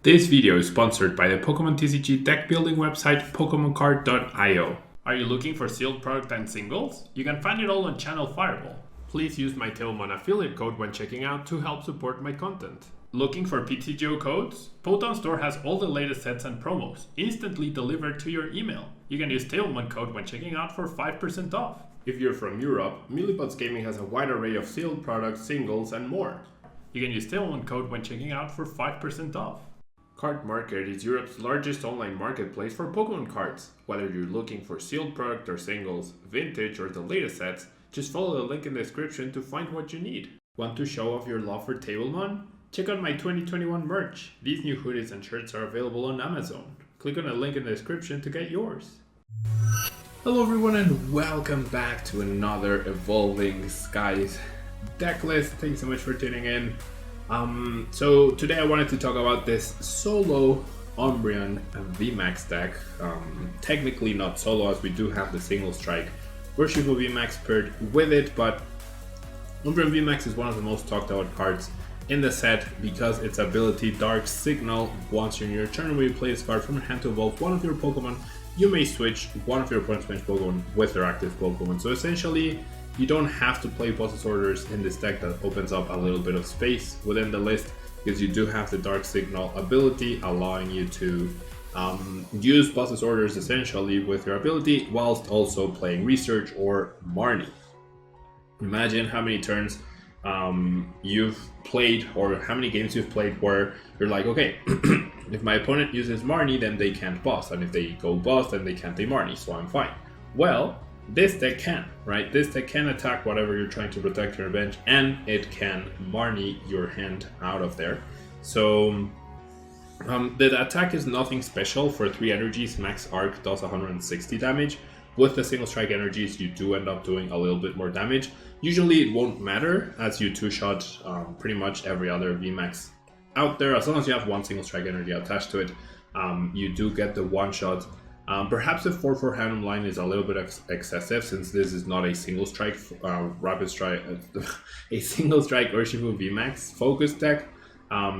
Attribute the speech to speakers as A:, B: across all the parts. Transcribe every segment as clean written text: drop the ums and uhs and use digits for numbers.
A: This video is sponsored by the Pokemon TCG deck building website PokemonCard.io. Are you looking for sealed product and singles? You can find it all on Channel Fireball. Please use my Tailmon affiliate code when checking out to help support my content. Looking for PTGO codes? Poton Store has all the latest sets and promos, instantly delivered to your email. You can use Tailmon code when checking out for 5% off. If you're from Europe, Millipots Gaming has a wide array of sealed products, singles, and more. You can use Tailmon code when checking out for 5% off. Card Market is Europe's largest online marketplace for Pokemon cards. Whether you're looking for sealed product or singles, vintage or the latest sets, just follow the link in the description to find what you need. Want to show off your love for Tablemon? Check out my 2021 merch. These new hoodies and shirts are available on Amazon. Click on the link in the description to get yours. Hello everyone and welcome back to another Evolving Skies deck list. Thanks so much for tuning in. So today I wanted to talk about this solo UMBREON VMAX deck. Technically not solo, as we do have the single strike Urshifu VMAX paired with it, but UMBREON VMAX is one of the most talked about cards in the set because its ability Dark Signal. Once you're in your turn, when you play this card from your hand to evolve one of your Pokemon, you may switch one of your opponent's bench Pokemon with their active Pokemon. So essentially, you don't have to play Boss's Orders in this deck. That opens up a little bit of space within the list because you do have the Dark Signal ability, allowing you to use Boss's Orders essentially with your ability whilst also playing Research or Marnie. Imagine how many turns you've played or how many games you've played where you're like, okay, if my opponent uses Marnie, then they can't boss, and if they go boss, then they can't Marnie, so I'm fine. Well, this deck can, right? This deck can attack whatever you're trying to protect your bench, and it can Marnie your hand out of there. So the attack is nothing special. For 3 energies, Max Arc does 160 damage. With the single strike energies, you do end up doing a little bit more damage. Usually it won't matter, as you two-shot pretty much every other VMAX out there. As long as you have one single strike energy attached to it, you do get the one-shot. Perhaps the 4/4 Hanum line is a little bit excessive, since this is not a single strike rapid strike, a single strike Urshifu VMAX focus deck.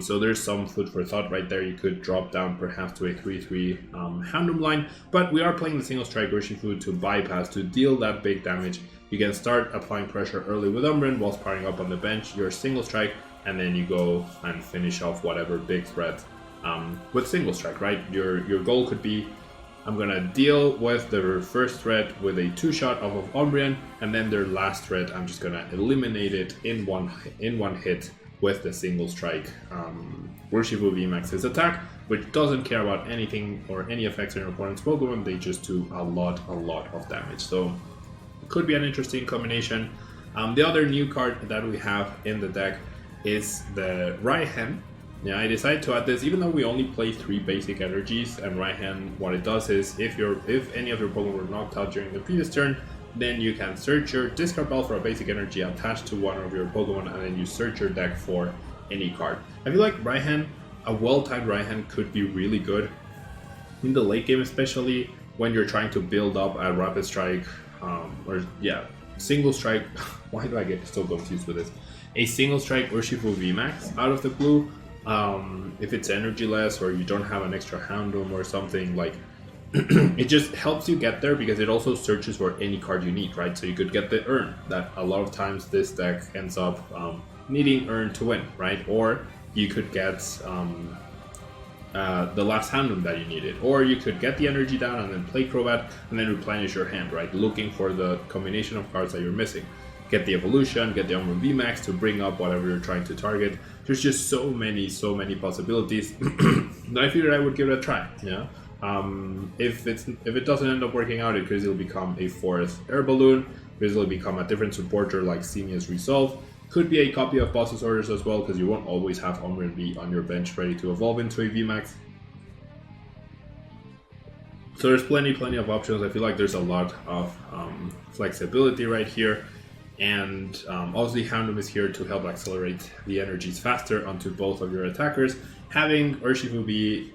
A: So there's some food for thought right there. You could drop down perhaps to a 3/3 Hanum line, but we are playing the single strike Urshifu to bypass, to deal that big damage. You can start applying pressure early with UMBREON while powering up on the bench your single strike, and then you go and finish off whatever big threat with single strike, right? Your goal could be, I'm gonna deal with their first threat with a 2-shot off of UMBREON, and then their last threat, I'm just gonna eliminate it in one hit with the single strike Urshifu VMAX's attack, which doesn't care about anything or any effects on your opponent's Pokemon. They just do a lot of damage. So it could be an interesting combination. The other new card that we have in the deck is the Raihan. Yeah, I decided to add this even though we only play 3 basic energies, and Raihan, what it does is if any of your Pokemon were knocked out during the previous turn, then you can search your discard pile for a basic energy attached to one of your Pokemon, and then you search your deck for any card. I feel like Raihan, a well-timed Raihan, could be really good in the late game, especially when you're trying to build up a rapid strike single strike. Why do I get so confused with this? A single strike Urshifu VMAX out of the blue. If it's energy-less or you don't have an extra Houndoom or something, like it just helps you get there because it also searches for any card you need, right? So you could get the Urn, that a lot of times this deck ends up needing Urn to win, right? Or you could get the last Houndoom that you needed, or you could get the energy down and then play Crobat and then replenish your hand, right? Looking for the combination of cards that you're missing. Get the evolution, get the UMBREON VMAX to bring up whatever you're trying to target. There's just so many possibilities that I figured I would give it a try. Yeah. If it doesn't end up working out, it could easily become a 4th Air Balloon. Could easily become a different supporter like Simia's Resolve. Could be a copy of Boss's Orders as well, because you won't always have UMBREON V on your bench ready to evolve into a VMAX. So there's plenty of options. I feel like there's a lot of flexibility right here. And obviously Houndoom is here to help accelerate the energies faster onto both of your attackers. Having Urshifu be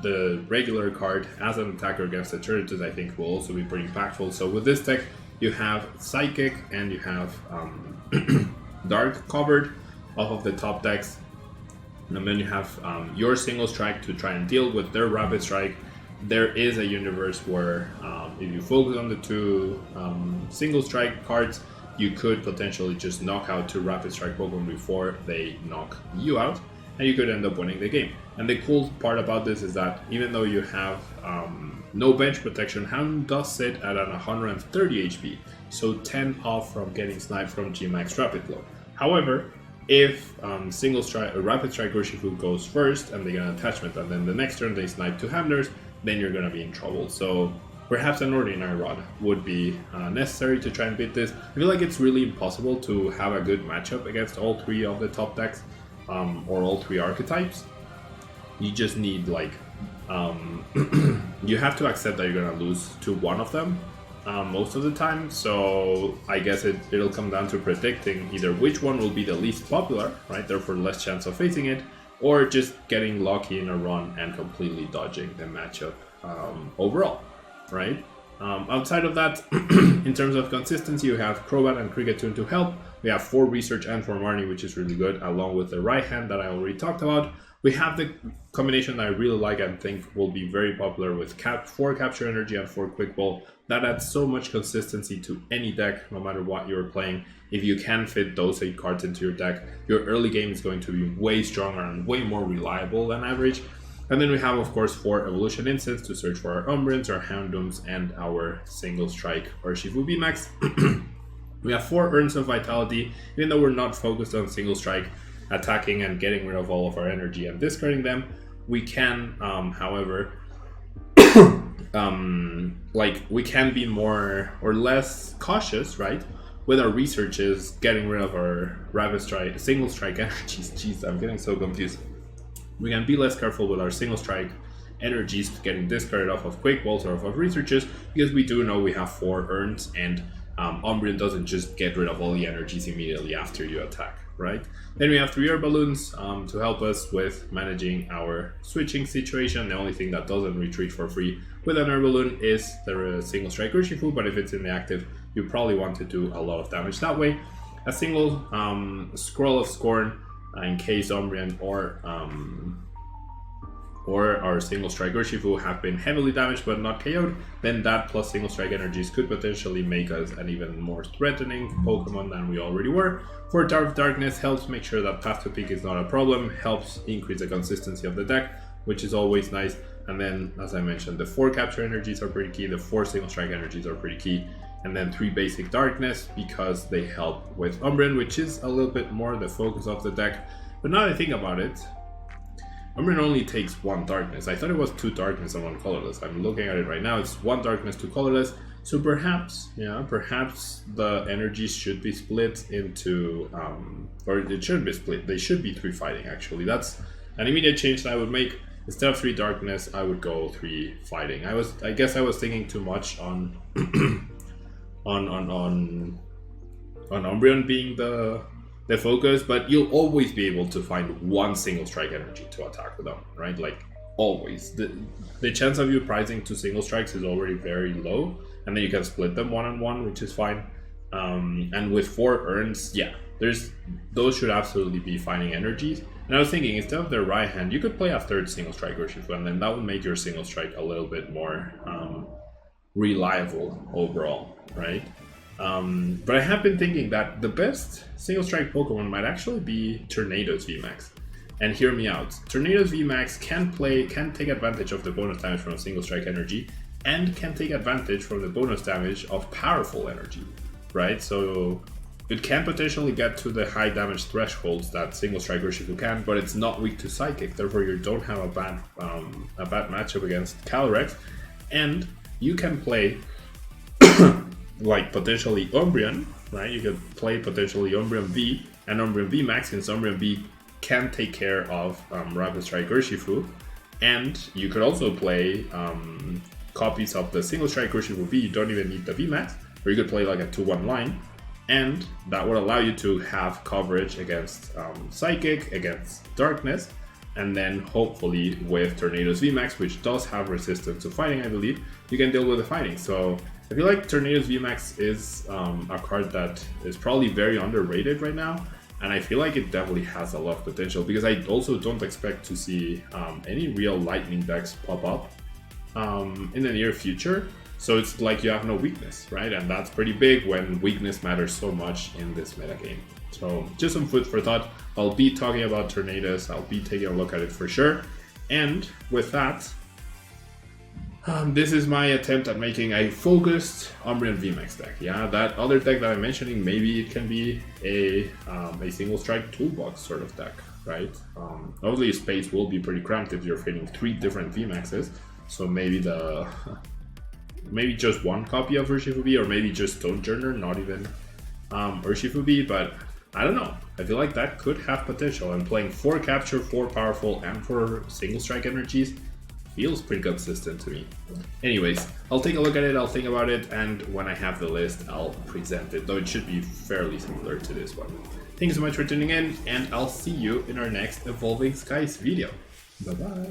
A: the regular card as an attacker against the Turtles, I think, will also be pretty impactful. So with this deck, you have Psychic and you have Dark covered off of the top decks. And then you have your single strike to try and deal with their rapid strike. There is a universe where if you focus on the two single strike cards, you could potentially just knock out two rapid strike Pokemon before they knock you out, and you could end up winning the game. And the cool part about this is that even though you have no bench protection, Houndoom does sit at an 130 HP, so 10 off from getting sniped from G-Max Rapid Glow. However, if single strike or rapid strike Urshifu goes first and they get an attachment, and then the next turn they snipe two handlers, then you're gonna be in trouble. So perhaps an ordinary rod would be necessary to try and beat this. I feel like it's really impossible to have a good matchup against all three of the top decks or all three archetypes. You just need like you have to accept that you're gonna lose to one of them most of the time. So I guess it'll come down to predicting either which one will be the least popular, right? Therefore less chance of facing it, or just getting lucky in a run and completely dodging the matchup overall, right? Outside of that, in terms of consistency, you have Crobat and Kricketune to help. We have 4 Research and 4 Marnie, which is really good, along with the right hand that I already talked about. We have the combination that I really like and think will be very popular with 4 Capture Energy and 4 Quick Ball. That adds so much consistency to any deck, no matter what you're playing. If you can fit those 8 cards into your deck, your early game is going to be way stronger and way more reliable than average. And then we have, of course, 4 Evolution Instants to search for our Umbreons, our Houndooms, and our single strike Urshifu VMAX. We have 4 Urns of Vitality. Even though we're not focused on single strike, attacking and getting rid of all of our energy and discarding them, we can, however, we can be more or less cautious, right? With our researches, getting rid of our rapid strike, single strike energies. Jeez, I'm getting so confused. We can be less careful with our single strike energies getting discarded off of Quick Balls or off of researches, because we do know we have 4 Urns, and Umbreon doesn't just get rid of all the energies immediately after you attack, right? Then we have 3 Air Balloons to help us with managing our switching situation. The only thing that doesn't retreat for free with an Air Balloon is the single strike Urshifu, but if it's in the active, you probably want to do a lot of damage that way. A single Scroll of Scorn in case Umbreon or our single strike Urshifu have been heavily damaged but not KO'd, then that plus single strike energies could potentially make us an even more threatening Pokemon than we already were. 4 Darkness helps make sure that Path to Peak is not a problem, helps increase the consistency of the deck, which is always nice. And then, as I mentioned, the 4 Capture Energies are pretty key, the 4 single strike energies are pretty key, and then 3 basic Darkness because they help with Umbreon, which is a little bit more the focus of the deck. But now that I think about it, Umbreon only takes 1 Darkness. I thought it was 2 Darkness and 1 Colorless. I'm looking at it right now, it's 1 Darkness, 2 Colorless. So perhaps, perhaps the energies should be split into, or it shouldn't be split, they should be 3 fighting actually. That's an immediate change that I would make. Instead of 3 Darkness, I would go 3 fighting. I guess I was thinking too much on on Umbreon being the focus, but you'll always be able to find 1 single strike energy to attack with them, right? Like always. The chance of you prizing 2 single strikes is already very low, and then you can split them 1-on-1, which is fine. And with 4 Urns, yeah, those should absolutely be finding energies. And I was thinking, instead of their right hand, you could play a 3rd single strike Urshifu, and then that would make your single strike a little bit more reliable overall, right? But I have been thinking that the best single strike Pokemon might actually be Tornado's VMAX. And hear me out. Tornado's VMAX can take advantage of the bonus damage from a single strike energy, and can take advantage from the bonus damage of powerful energy, right? So it can potentially get to the high damage thresholds that single strike Urshifu can, but it's not weak to Psychic. Therefore, you don't have a bad matchup against Calyrex, and you can play like potentially Umbreon, right? You could play potentially Umbreon V and Umbreon VMAX, since Umbreon V can take care of Rapid Strike Urshifu, and you could also play copies of the single strike Urshifu V. You don't even need the VMAX, or you could play like a 2-1 line, and that would allow you to have coverage against Psychic, against Darkness, and then hopefully with Tornado's VMAX, which does have resistance to fighting, I believe, you can deal with the fighting. So I feel like Tornado's VMAX is a card that is probably very underrated right now, And I feel like it definitely has a lot of potential, because I also don't expect to see any real lightning decks pop up in the near future. So it's like you have no weakness, right? And that's pretty big when weakness matters so much in this metagame. So just some food for thought. I'll be talking about Tornadoes. I'll be taking a look at it for sure. And with that, this is my attempt at making a focused Umbreon VMAX deck. Yeah, that other deck that I'm mentioning, maybe it can be a single strike toolbox sort of deck, right? Obviously, space will be pretty cramped if you're fitting 3 different VMAXs. So maybe maybe just one copy of Urshifu, or maybe just Stonejourner, not even Urshifu, but I don't know. I feel like that could have potential, and playing 4 capture, 4 powerful, and 4 single strike energies feels pretty consistent to me. Anyways, I'll take a look at it, I'll think about it, and when I have the list, I'll present it, though it should be fairly similar to this one. Thanks so much for tuning in, and I'll see you in our next Evolving Skies video. Bye bye.